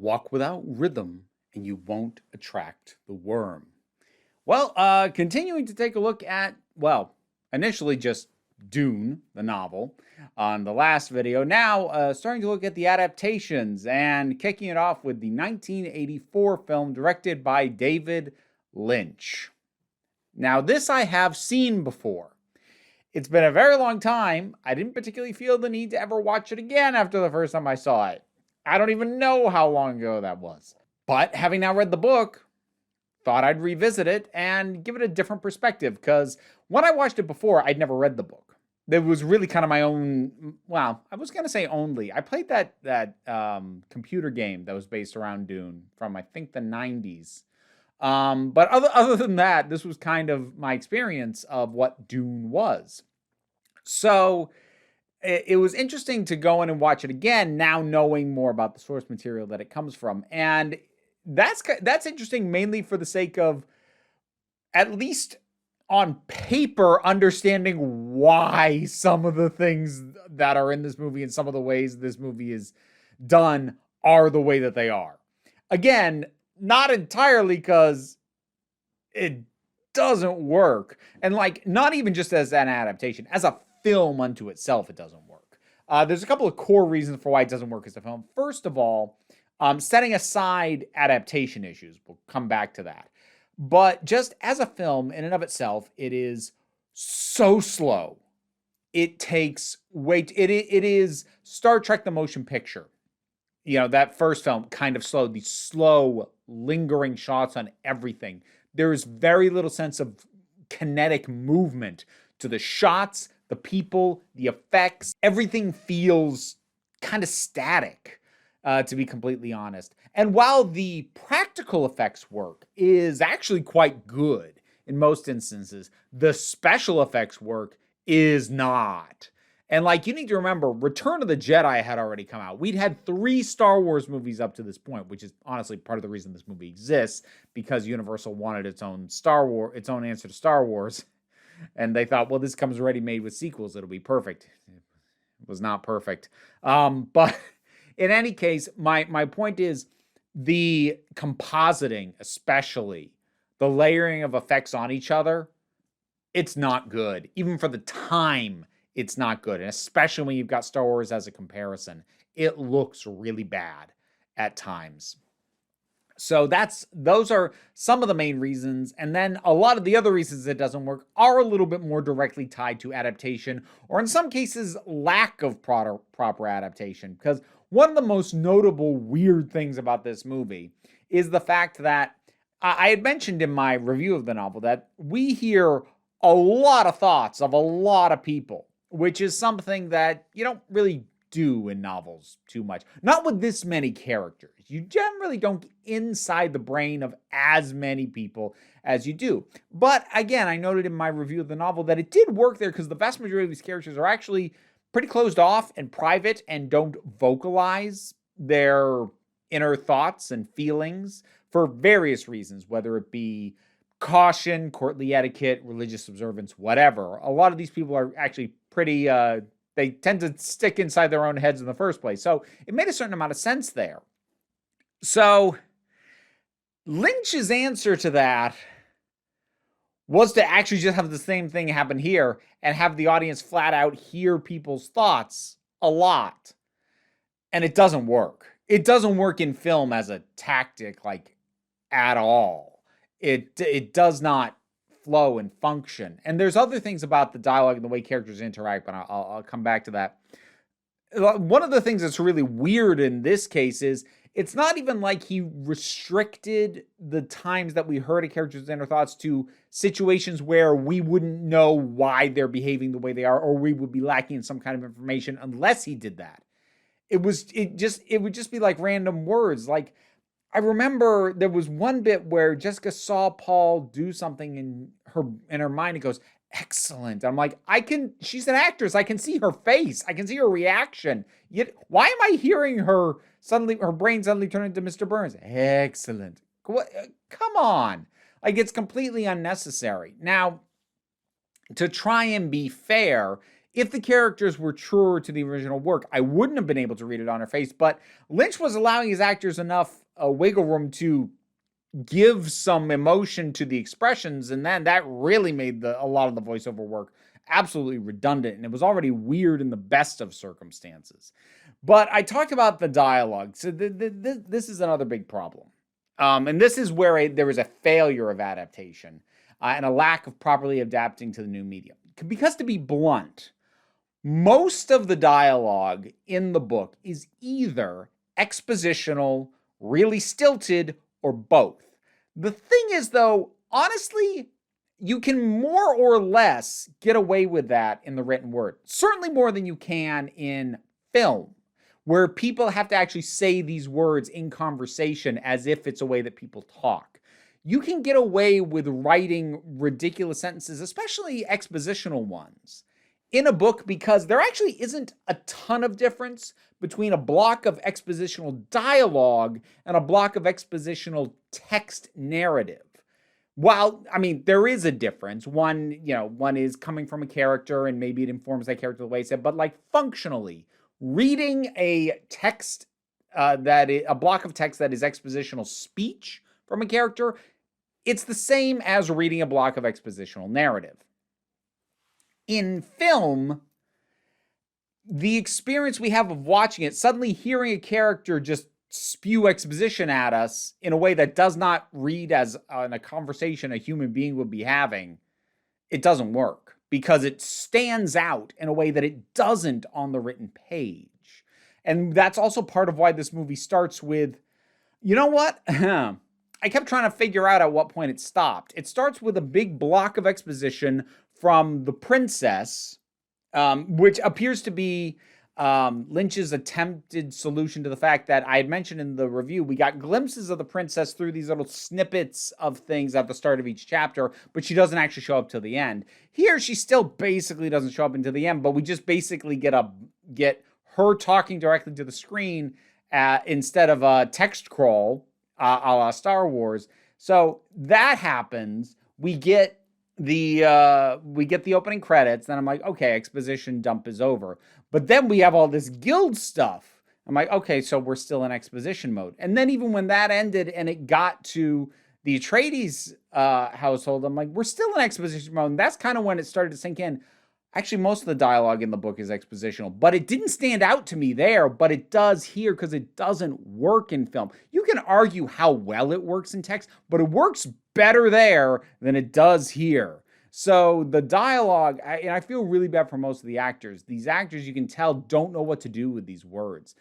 Walk without rhythm, and you won't attract the worm. Well, continuing to take a look at, initially just Dune, the novel, on the last video. Now, starting to look at the adaptations and kicking it off with the 1984 film directed by David Lynch. Now, this I have seen before. It's been a very long time. I didn't particularly feel the need to ever watch it again after the first time I saw it. I don't even know how long ago that was. But having now read the book, thought I'd revisit it and give it a different perspective, because when I watched it before, I'd never read the book. It was really kind of my own, I was going to say only. I played that computer game that was based around Dune from, I think, the 90s. But other than that, this was kind of my experience of what Dune was. So it was interesting to go in and watch it again, now knowing more about the source material that it comes from. And that's interesting mainly for the sake of, at least on paper, understanding why some of the things that are in this movie and some of the ways this movie is done are the way that they are. Again, not entirely because it doesn't work. And not even just as an adaptation, as a film unto itself, it doesn't work. There's a couple of core reasons for why it doesn't work as a film. First of all, setting aside adaptation issues, we'll come back to that. But just as a film in and of itself, it is so slow. It takes it is Star Trek the Motion Picture. That first film kind of slow, these slow, lingering shots on everything. There's very little sense of kinetic movement to the shots, the people, the effects. Everything feels kind of static, to be completely honest. And while the practical effects work is actually quite good in most instances, the special effects work is not. And you need to remember, Return of the Jedi had already come out. We'd had 3 Star Wars movies up to this point, which is honestly part of the reason this movie exists, because Universal wanted its own answer to Star Wars. And they thought, well, this comes ready-made with sequels. It'll be perfect. It was not perfect. But in any case, my point is the compositing, especially the layering of effects on each other, it's not good. Even for the time, it's not good. And especially when you've got Star Wars as a comparison, it looks really bad at times. So those are some of the main reasons. And then a lot of the other reasons it doesn't work are a little bit more directly tied to adaptation, or in some cases, lack of proper adaptation. Because one of the most notable weird things about this movie is the fact that I had mentioned in my review of the novel that we hear a lot of thoughts of a lot of people, which is something that you don't really do in novels too much. Not with this many characters. You generally don't get inside the brain of as many people as you do. But again, I noted in my review of the novel that it did work there, because the vast majority of these characters are actually pretty closed off and private and don't vocalize their inner thoughts and feelings for various reasons, whether it be caution, courtly etiquette, religious observance, whatever. A lot of these people are actually pretty, they tend to stick inside their own heads in the first place. So it made a certain amount of sense there. So Lynch's answer to that was to actually just have the same thing happen here and have the audience flat out hear people's thoughts a lot. And it doesn't work. It doesn't work in film as a tactic, at all. It does not flow and function. And there's other things about the dialogue and the way characters interact, but I'll come back to that. One of the things that's really weird in this case is it's not even like he restricted the times that we heard a character's inner thoughts to situations where we wouldn't know why they're behaving the way they are, or we would be lacking in some kind of information unless he did that. It would just be like random words. I remember there was one bit where Jessica saw Paul do something in her mind and goes, "Excellent." I'm like, she's an actress. I can see her face. I can see her reaction. Yet, why am I hearing her brain suddenly turn into Mr. Burns? Excellent. Come on. It's completely unnecessary. Now, to try and be fair, if the characters were truer to the original work, I wouldn't have been able to read it on her face. But Lynch was allowing his actors enough wiggle room to give some emotion to the expressions, and then that really made a lot of the voiceover work absolutely redundant, and it was already weird in the best of circumstances. But I talked about the dialogue, so this is another big problem. And this is where there was a failure of adaptation and a lack of properly adapting to the new medium. Because to be blunt, most of the dialogue in the book is either expositional, really stilted, or both. The thing is, though, honestly, you can more or less get away with that in the written word. Certainly more than you can in film, where people have to actually say these words in conversation as if it's a way that people talk. You can get away with writing ridiculous sentences, especially expositional ones, in a book because there actually isn't a ton of difference between a block of expositional dialogue and a block of expositional text narrative. While, I mean, there is a difference. One is coming from a character and maybe it informs that character the way it's said, but like functionally, reading a text a block of text that is expositional speech from a character, it's the same as reading a block of expositional narrative. In film, the experience we have of watching it, suddenly hearing a character just spew exposition at us in a way that does not read as in a conversation a human being would be having, it doesn't work because it stands out in a way that it doesn't on the written page. And that's also part of why this movie starts with, you know what? I kept trying to figure out at what point it stopped. It starts with a big block of exposition from the princess, which appears to be Lynch's attempted solution to the fact that I had mentioned in the review. We got glimpses of the princess through these little snippets of things at the start of each chapter, but she doesn't actually show up till the end. Here, she still basically doesn't show up until the end, but we just basically get her talking directly to the screen instead of a text crawl a la Star Wars. So that happens. We get the opening credits. Then I'm like, okay, exposition dump is over. But then we have all this guild stuff. I'm like, okay, so we're still in exposition mode. And then even when that ended and it got to the Atreides household, I'm like, we're still in exposition mode. And that's kind of when it started to sink in. Actually, most of the dialogue in the book is expositional, but it didn't stand out to me there, but it does here because it doesn't work in film. You can argue how well it works in text, but it works better there than it does here. So the dialogue, and I feel really bad for most of the actors. These actors, you can tell, don't know what to do with these words.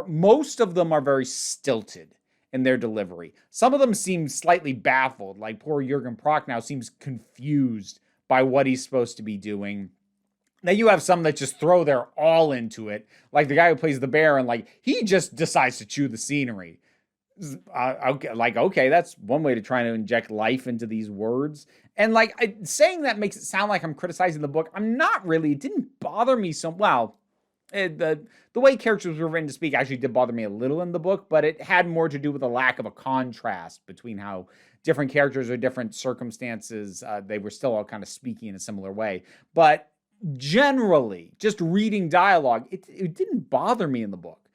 Most of them are very stilted in their delivery. Some of them seem slightly baffled, like poor Jürgen Prochnow seems confused by what he's supposed to be doing. Then you have some that just throw their all into it, like the guy who plays the bear, and like he just decides to chew the scenery. Okay, that's one way to try to inject life into these words. And like saying that makes it sound like I'm criticizing the book. I'm not really. It didn't bother me so well. The way characters were written to speak actually did bother me a little in the book, but it had more to do with a lack of a contrast between how different characters or different circumstances, they were still all kind of speaking in a similar way. But generally, just reading dialogue, it didn't bother me in the book.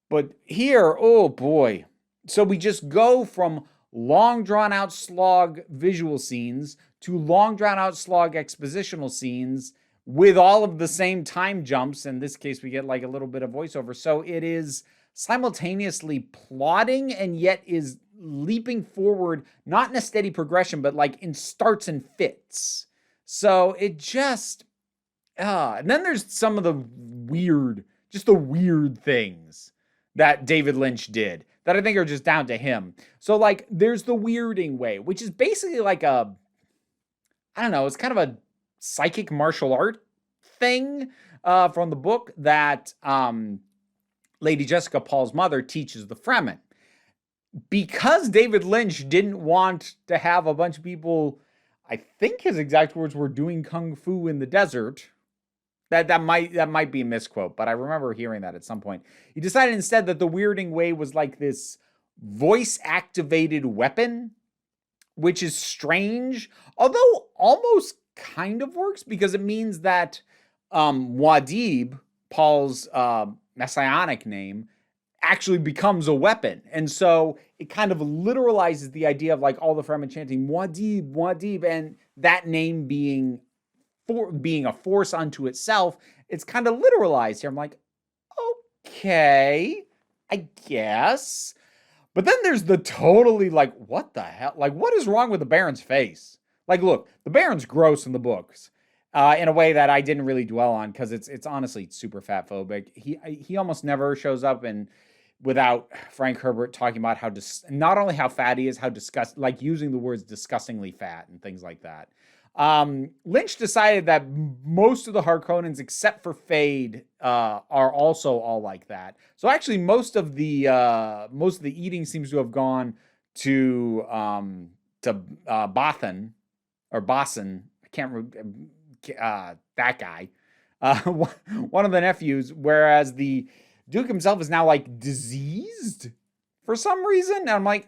But here, oh boy. So we just go from long drawn-out slog visual scenes to long drawn-out slog expositional scenes with all of the same time jumps. In this case, we get like a little bit of voiceover. So it is simultaneously plotting and yet is leaping forward, not in a steady progression, but like in starts and fits. So it just, and then there's some of the weird things that David Lynch did that I think are just down to him. So like there's the weirding way, which is basically like it's kind of a psychic martial art thing from the book that Lady Jessica Paul's mother teaches the Fremen. Because David Lynch didn't want to have a bunch of people, I think his exact words were doing kung fu in the desert. That might be a misquote, but I remember hearing that at some point. He decided instead that the weirding way was like this voice-activated weapon, which is strange, although almost kind of works because it means that Muad'Dib, Paul's messianic name, actually becomes a weapon. And so it kind of literalizes the idea of like all the Fremen chanting Muad'Dib, Muad'Dib, and that name being a force unto itself. It's kind of literalized here. I'm like, okay, I guess. But then there's the totally like, what the hell? Like, what is wrong with the Baron's face? Like, look, the Baron's gross in the books. In a way that I didn't really dwell on because it's honestly super fat phobic. He almost never shows up and without Frank Herbert talking about how not only how fat he is, how like using the words disgustingly fat and things like that. Lynch decided that most of the Harkonnens, except for Fade, are also all like that. So actually, most of the eating seems to have gone to Bothan or Bosson. I can't remember that guy, one of the nephews. Whereas the Duke himself is now like diseased for some reason. And I'm like,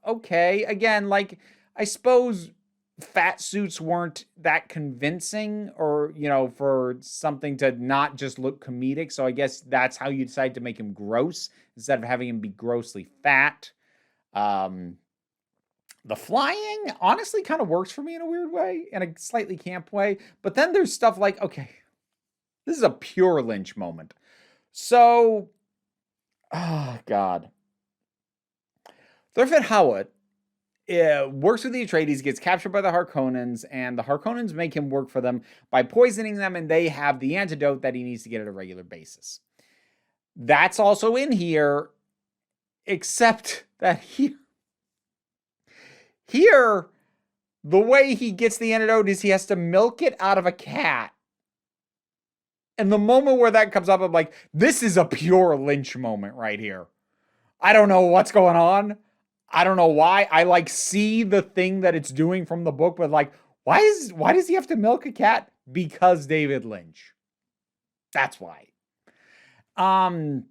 okay, again, like I suppose fat suits weren't that convincing or, for something to not just look comedic. So I guess that's how you decide to make him gross instead of having him be grossly fat. The flying honestly kind of works for me in a weird way, in a slightly camp way. But then there's stuff like, okay, this is a pure Lynch moment. So, oh God. Thorfinn Hawat works with the Atreides, gets captured by the Harkonnens, and the Harkonnens make him work for them by poisoning them, and they have the antidote that he needs to get at a regular basis. That's also in except that here, the way he gets the antidote is he has to milk it out of a cat. And the moment where that comes up, I'm like, this is a pure Lynch moment right here. I don't know what's going on. I don't know why. I see the thing that it's doing from the book, but why does he have to milk a cat? Because David Lynch. That's why. And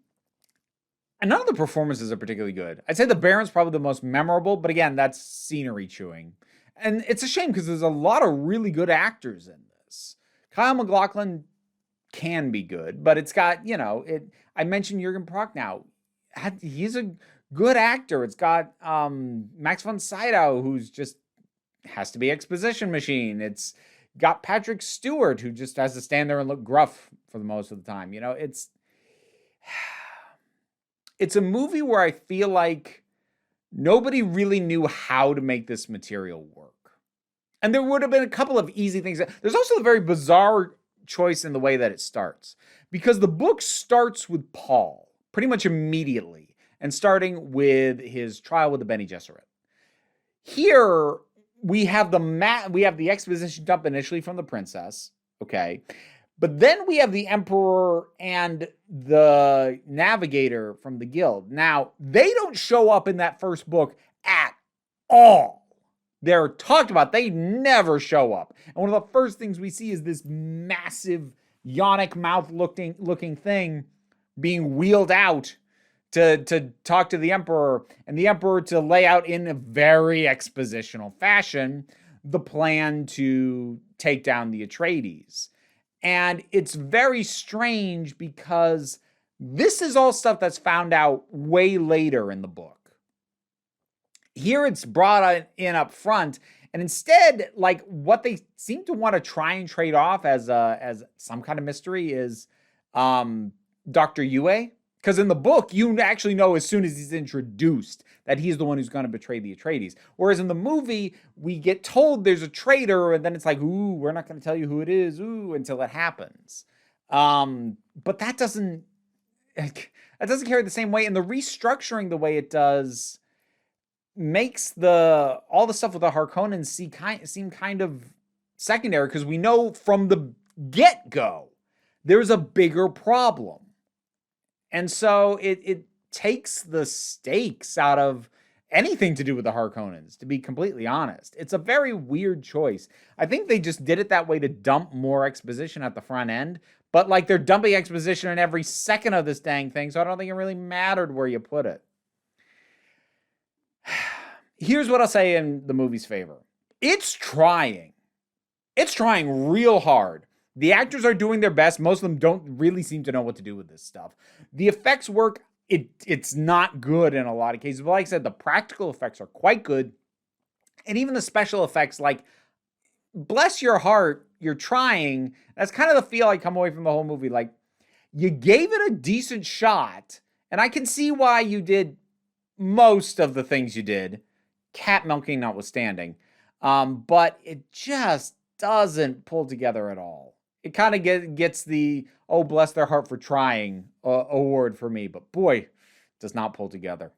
none of the performances are particularly good. I'd say the Baron's probably the most memorable, but again, that's scenery chewing. And it's a shame because there's a lot of really good actors in this. Kyle MacLachlan can be good, but it's got, I mentioned Jürgen Prochnow. He's a good actor. It's got Max von Sydow, who's just has to be exposition machine. It's got Patrick Stewart, who just has to stand there and look gruff for the most of the time. It's a movie where I feel like nobody really knew how to make this material work. And there would have been a couple of easy things. There's also a very bizarre choice in the way that it starts. Because the book starts with Paul pretty much immediately. And starting with his trial with the Bene Gesserit. Here, we have the exposition dump initially from the princess. Okay. But then we have the Emperor and the Navigator from the Guild. Now, they don't show up in that first book at all. They're talked about. They never show up. And one of the first things we see is this massive yonic mouth looking thing being wheeled out to talk to the Emperor, and the Emperor to lay out in a very expositional fashion the plan to take down the Atreides. And it's very strange because this is all stuff that's found out way later in the book. Here it's brought in up front, and instead, what they seem to want to try and trade off as some kind of mystery is Dr. Yue. Because in the book, you actually know as soon as he's introduced that he's the one who's going to betray the Atreides. Whereas in the movie, we get told there's a traitor, and then it's like, ooh, we're not going to tell you who it is, until it happens. But that doesn't carry the same weight. And the restructuring the way it does makes all the stuff with the Harkonnens seem kind of secondary, because we know from the get-go there's a bigger problem. And so it takes the stakes out of anything to do with the Harkonnens, to be completely honest. It's a very weird choice. I think they just did it that way to dump more exposition at the front end, but they're dumping exposition in every second of this dang thing, so I don't think it really mattered where you put it. Here's what I'll say in the movie's favor. It's trying real hard. The actors are doing their best. Most of them don't really seem to know what to do with this stuff. The effects work, it's not good in a lot of cases. But like I said, the practical effects are quite good. And even the special effects, like, bless your heart, you're trying. That's kind of the feel I come away from the whole movie. Like, you gave it a decent shot. And I can see why you did most of the things you did, cat milking notwithstanding. But it just doesn't pull together at all. It kind of gets the, oh, bless their heart for trying award for me. But boy, does not pull together.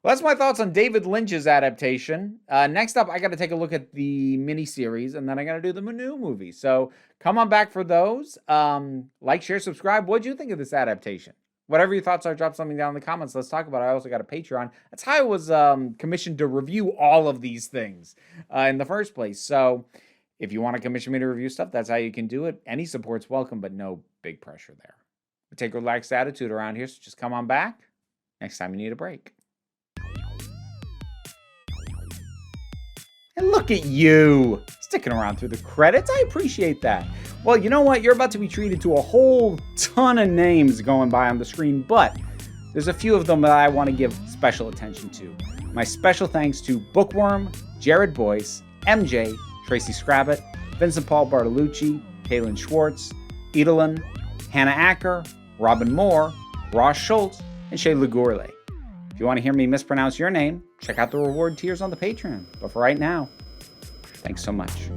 Well, that's my thoughts on David Lynch's adaptation. Next up, I got to take a look at the miniseries, and then I got to do the new movie. So come on back for those. Like, share, subscribe. What'd you think of this adaptation? Whatever your thoughts are, drop something down in the comments. Let's talk about it. I also got a Patreon. That's how I was commissioned to review all of these things in the first place. So if you want to commission me to review stuff, that's how you can do it. Any support's welcome, but no big pressure there. We take a relaxed attitude around here, so just come on back next time you need a break. And look at you, sticking around through the credits. I appreciate that. Well, you know what? You're about to be treated to a whole ton of names going by on the screen, but there's a few of them that I want to give special attention to. My special thanks to Bookworm, Jared Boyce, MJ, Tracy Scrabbit, Vincent Paul Bartolucci, Kaylin Schwartz, Edelin, Hannah Acker, Robin Moore, Ross Schultz, and Shay Lagurle. If you want to hear me mispronounce your name, check out the reward tiers on the Patreon. But for right now, thanks so much.